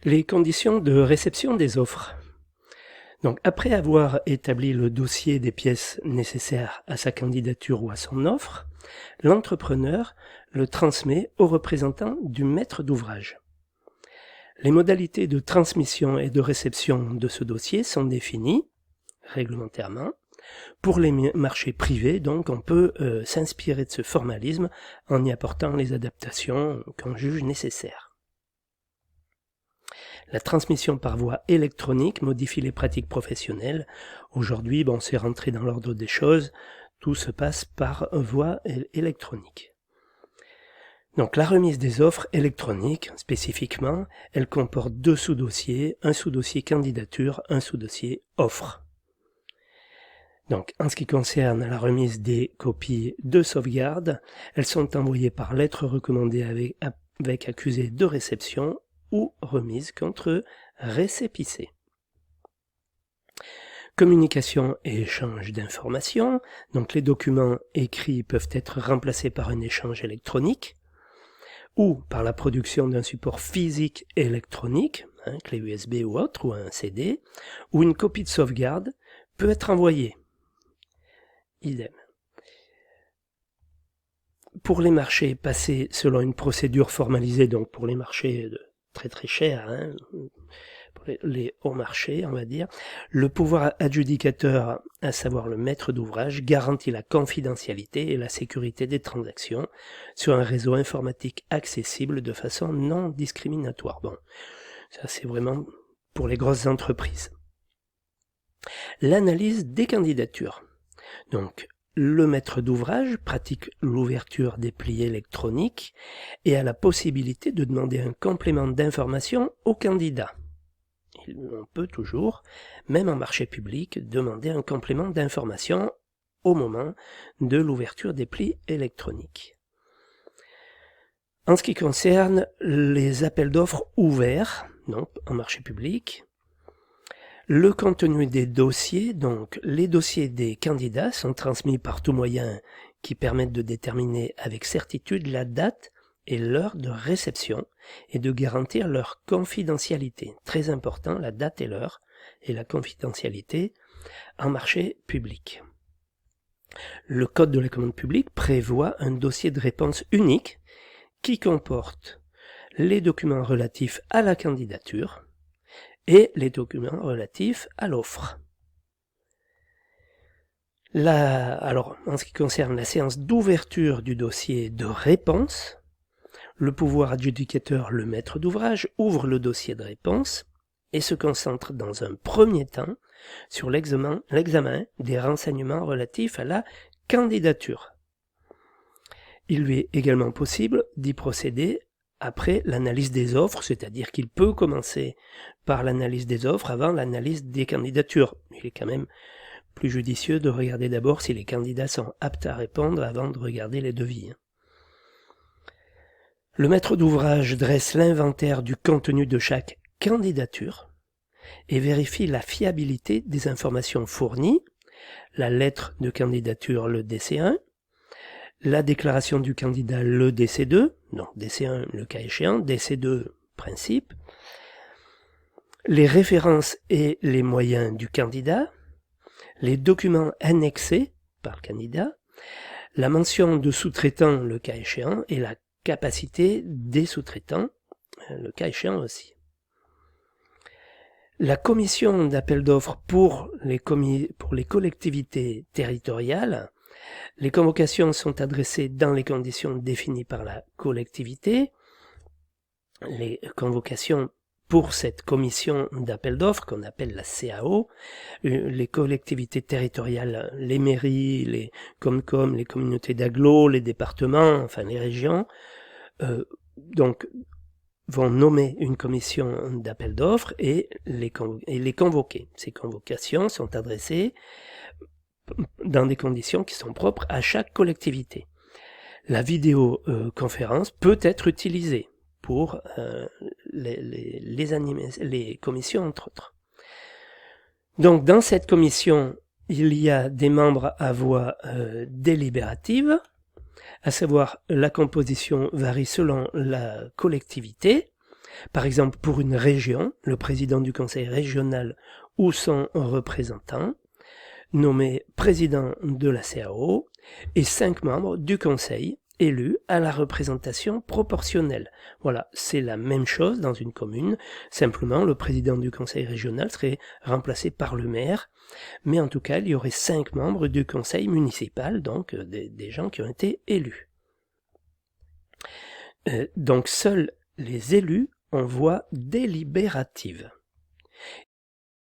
Les conditions de réception des offres. Donc, après avoir établi le dossier des pièces nécessaires à sa candidature ou à son offre, l'entrepreneur le transmet au représentant du maître d'ouvrage. Les modalités de transmission et de réception de ce dossier sont définies réglementairement. Pour les marchés privés, donc, on peut s'inspirer de ce formalisme en y apportant les adaptations qu'on juge nécessaires. La transmission par voie électronique modifie les pratiques professionnelles. Aujourd'hui, c'est rentré dans l'ordre des choses, tout se passe par voie électronique. Donc la remise des offres électroniques, spécifiquement, elle comporte 2 sous-dossiers, un sous-dossier candidature, un sous-dossier offre. Donc, en ce qui concerne la remise des copies de sauvegarde, elles sont envoyées par lettre recommandée avec accusé de réception ou remise contre récépissé. Communication et échange d'informations. Donc, les documents écrits peuvent être remplacés par un échange électronique ou par la production d'un support physique électronique, clé USB ou autre, ou un CD, ou une copie de sauvegarde peut être envoyée. Idem. Pour les marchés passés selon une procédure formalisée, donc pour les marchés très très chers, pour les hauts marchés, on va dire, le pouvoir adjudicateur, à savoir le maître d'ouvrage, garantit la confidentialité et la sécurité des transactions sur un réseau informatique accessible de façon non discriminatoire. Bon, ça c'est vraiment pour les grosses entreprises. L'analyse des candidatures. Donc, le maître d'ouvrage pratique l'ouverture des plis électroniques et a la possibilité de demander un complément d'information au candidat. On peut toujours, même en marché public, demander un complément d'information au moment de l'ouverture des plis électroniques. En ce qui concerne les appels d'offres ouverts, donc en marché public, le contenu des dossiers, donc les dossiers des candidats, sont transmis par tout moyen qui permettent de déterminer avec certitude la date et l'heure de réception et de garantir leur confidentialité. Très important, la date et l'heure et la confidentialité en marché public. Le Code de la commande publique prévoit un dossier de réponse unique qui comporte les documents relatifs à la candidature et les documents relatifs à l'offre. Alors, en ce qui concerne la séance d'ouverture du dossier de réponse, le pouvoir adjudicateur, le maître d'ouvrage, ouvre le dossier de réponse et se concentre dans un premier temps sur l'examen des renseignements relatifs à la candidature. Il lui est également possible d'y procéder après l'analyse des offres, c'est-à-dire qu'il peut commencer par l'analyse des offres avant l'analyse des candidatures. Il est quand même plus judicieux de regarder d'abord si les candidats sont aptes à répondre avant de regarder les devis. Le maître d'ouvrage dresse l'inventaire du contenu de chaque candidature et vérifie la fiabilité des informations fournies, la lettre de candidature, le DC1, la déclaration du candidat, le DC2, donc DC1 le cas échéant, DC2 principe, les références et les moyens du candidat, les documents annexés par le candidat, la mention de sous-traitants le cas échéant et la capacité des sous-traitants le cas échéant aussi. La commission d'appel d'offres pour les collectivités territoriales. Les convocations sont adressées dans les conditions définies par la collectivité. Les convocations pour cette commission d'appel d'offres, qu'on appelle la CAO, les collectivités territoriales, les mairies, les Comcom, les communautés d'agglo, les départements, enfin les régions, donc vont nommer une commission d'appel d'offres et les convoquer. Ces convocations sont adressées dans des conditions qui sont propres à chaque collectivité. La vidéoconférence peut être utilisée pour les commissions, entre autres. Donc, dans cette commission, il y a des membres à voix délibérative, à savoir la composition varie selon la collectivité. Par exemple, pour une région, le président du conseil régional ou son représentant, nommé président de la CAO, et 5 membres du conseil élus à la représentation proportionnelle. Voilà, c'est la même chose dans une commune, simplement le président du conseil régional serait remplacé par le maire, mais en tout cas il y aurait 5 membres du conseil municipal, donc des gens qui ont été élus. Donc seuls les élus ont voix délibérative.